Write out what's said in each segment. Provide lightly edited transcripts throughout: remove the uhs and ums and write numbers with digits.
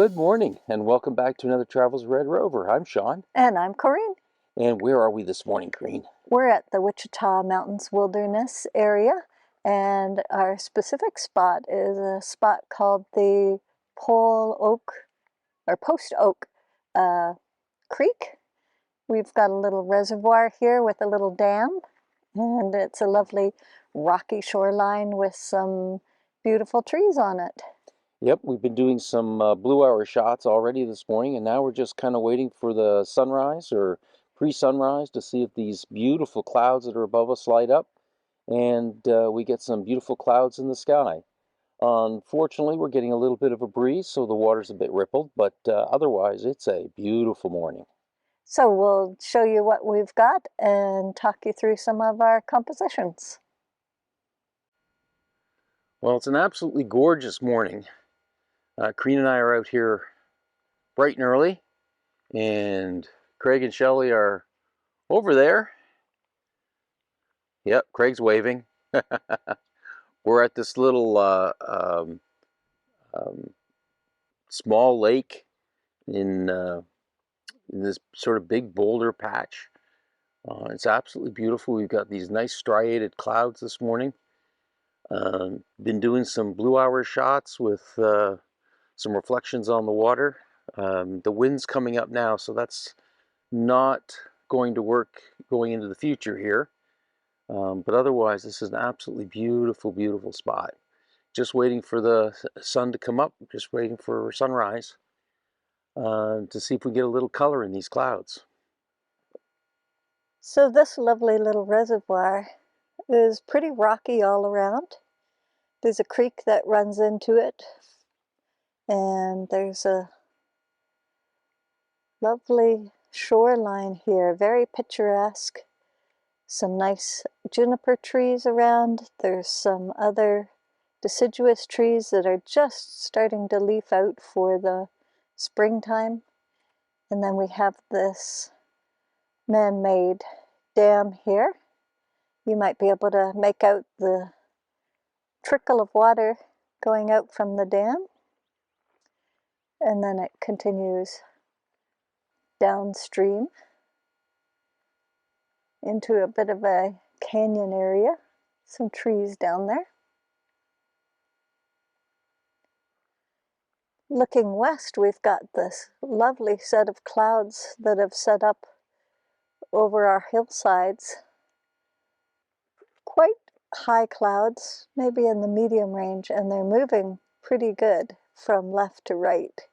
Good morning and welcome back to another Travels Red Rover. I'm Shawn. And I'm Corinne. And where are we this morning, Corinne? We're at the Wichita Mountains Wilderness area, and our specific spot is a spot called the Post Oak Creek. We've got a little reservoir here with a little dam, and it's a lovely rocky shoreline with some beautiful trees on it. Yep, we've been doing some blue hour shots already this morning, and now we're just kind of waiting for the sunrise or pre-sunrise to see if these beautiful clouds that are above us light up and we get some beautiful clouds in the sky. Unfortunately, we're getting a little bit of a breeze, so the water's a bit rippled, but otherwise it's a beautiful morning. So we'll show you what we've got and talk you through some of our compositions. Well, it's an absolutely gorgeous morning. Corinne and I are out here bright and early, and Craig and Shelley are over there. Yep, Craig's waving. We're at this little small lake in this sort of big boulder patch. It's absolutely beautiful. We've got these nice striated clouds this morning. Been doing some blue hour shots with some reflections on the water. The wind's coming up now, so that's not going to work going into the future here. But otherwise, this is an absolutely beautiful, beautiful spot. Just waiting for the sun to come up, just waiting for sunrise to see if we get a little color in these clouds. So this lovely little reservoir is pretty rocky all around. There's a creek that runs into it, and there's a lovely shoreline here, very picturesque. Some nice juniper trees around. There's some other deciduous trees that are just starting to leaf out for the springtime. And then we have this man-made dam here. You might be able to make out the trickle of water going out from the dam, and then it continues downstream into a bit of a canyon area, some trees down there. Looking west, we've got this lovely set of clouds that have set up over our hillsides. Quite high clouds, maybe in the medium range, and they're moving pretty good from left to right.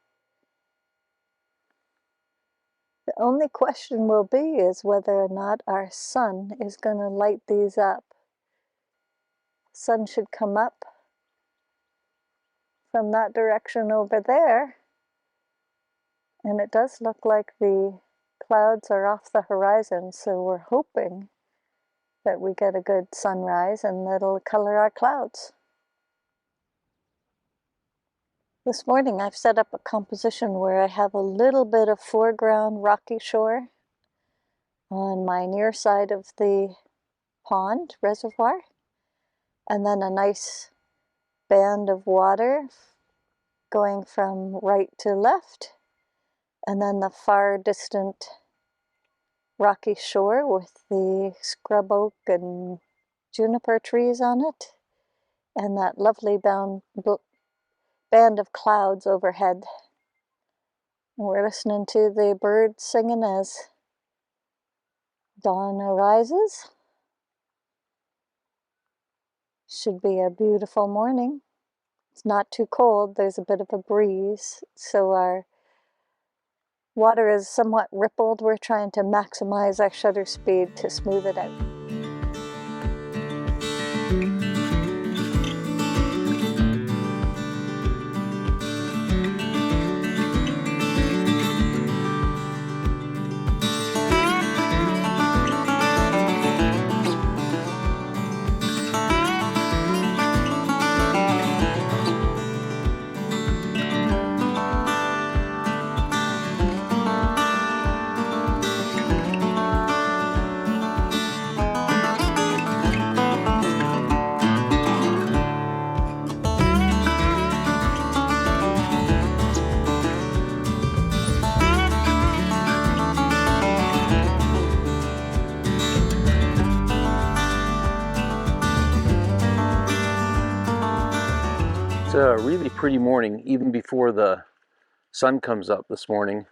The only question will be is whether or not our sun is going to light these up. The sun should come up from that direction over there, and it does look like the clouds are off the horizon, so we're hoping that we get a good sunrise and that'll color our clouds. This morning I've set up a composition where I have a little bit of foreground rocky shore on my near side of the pond reservoir, and then a nice band of water going from right to left, and then the far distant rocky shore with the scrub oak and juniper trees on it, and that lovely band of clouds overhead. And we're listening to the birds singing as dawn arises. Should be a beautiful morning. It's not too cold, there's a bit of a breeze, so our water is somewhat rippled. We're trying to maximize our shutter speed to smooth it out. a really pretty morning, even before the sun comes up this morning.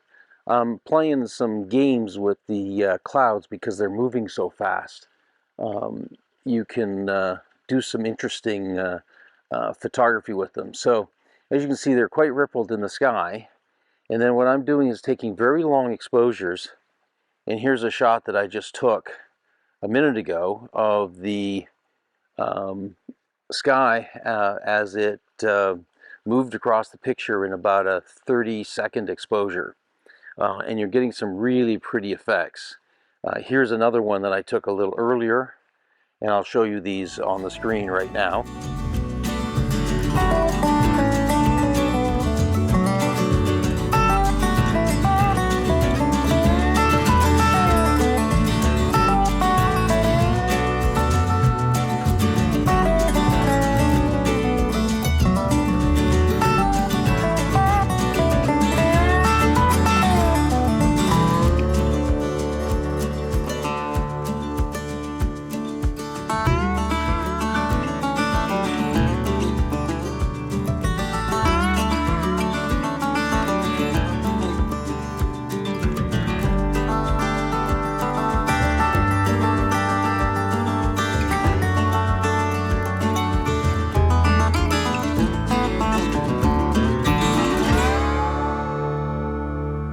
I'm playing some games with the clouds because they're moving so fast. Um, you can do some interesting photography with them. So, as you can see, they're quite rippled in the sky. And then what I'm doing is taking very long exposures. And here's a shot that I just took a minute ago of the sky as it moved across the picture in about a 30-second exposure. And you're getting some really pretty effects. Here's another one that I took a little earlier, and I'll show you these on the screen right now.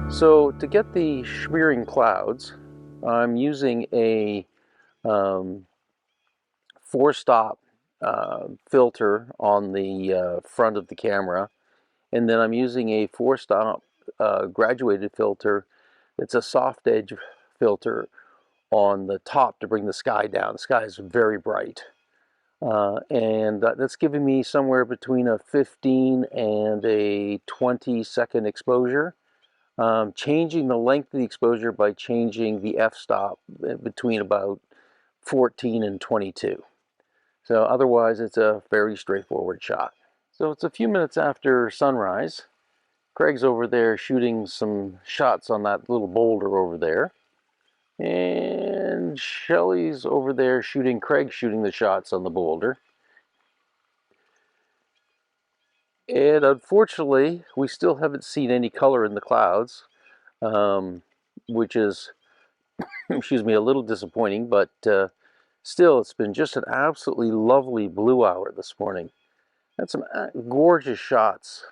So to get the smearing clouds, I'm using a 4-stop filter on the front of the camera, and then I'm using a 4-stop graduated filter. It's a soft edge filter on the top to bring the sky down. The sky is very bright, and that's giving me somewhere between a 15 and a 20-second exposure. Changing the length of the exposure by changing the f-stop between about 14 and 22. So otherwise it's a very straightforward shot. So it's a few minutes after sunrise. Craig's over there shooting some shots on that little boulder over there. And Shelley's over there shooting, Craig's shooting the shots on the boulder. And unfortunately, we still haven't seen any color in the clouds, which is, excuse me, a little disappointing, but still, it's been just an absolutely lovely blue hour this morning. Had some gorgeous shots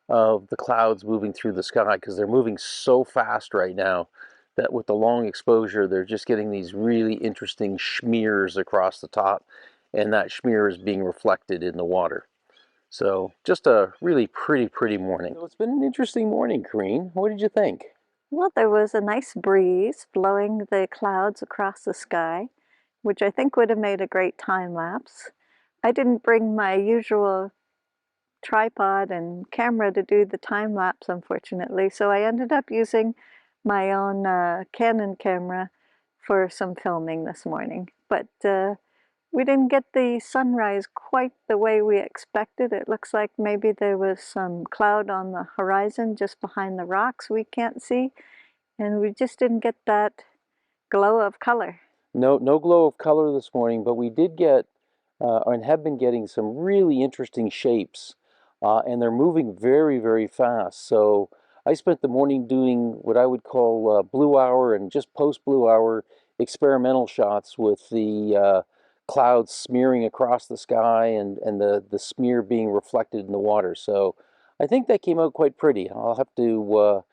of the clouds moving through the sky because they're moving so fast right now that with the long exposure, they're just getting these really interesting smears across the top, and that smear is being reflected in the water. So just a really pretty morning. So it's been an interesting morning, Corinne. What did you think? Well, there was a nice breeze blowing the clouds across the sky, which I think would have made a great time lapse. I didn't bring my usual tripod and camera to do the time lapse, unfortunately, so I ended up using my own Canon camera for some filming this morning. But we didn't get the sunrise quite the way we expected. It looks like maybe there was some cloud on the horizon just behind the rocks we can't see, and we just didn't get that glow of color. No glow of color this morning, but we did get and have been getting some really interesting shapes, and they're moving very fast. So I spent the morning doing what I would call blue hour and just post blue hour experimental shots with the clouds smearing across the sky and the smear being reflected in the water. So I think that came out quite pretty. I'll have to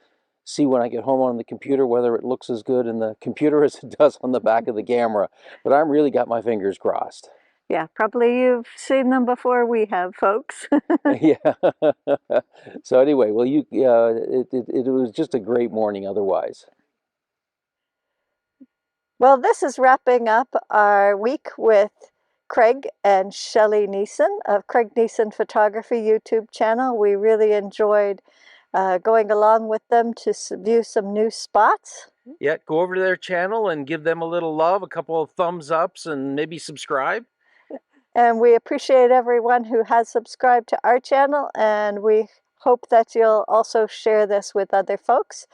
see when I get home on the computer whether it looks as good in the computer as it does on the back of the camera. But I'm really got my fingers crossed. Yeah, probably you've seen them before we have, folks. Yeah. So anyway, well, it was just a great morning otherwise. Well, this is wrapping up our week with Craig and Shelley Niesen of Craig Niesen Photography YouTube channel. We really enjoyed going along with them to view some new spots. Yeah, go over to their channel and give them a little love, a couple of thumbs ups, and maybe subscribe. And we appreciate everyone who has subscribed to our channel, and we hope that you'll also share this with other folks.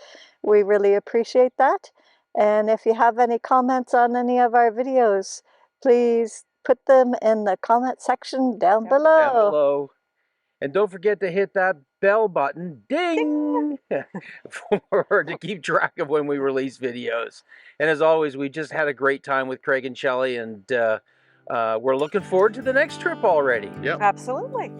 We really appreciate that. And if you have any comments on any of our videos, please put them in the comment section down below. And don't forget to hit that bell button, ding, to keep track of when we release videos. And as always, we just had a great time with Craig and Shelley, and we're looking forward to the next trip already. Yep. Absolutely.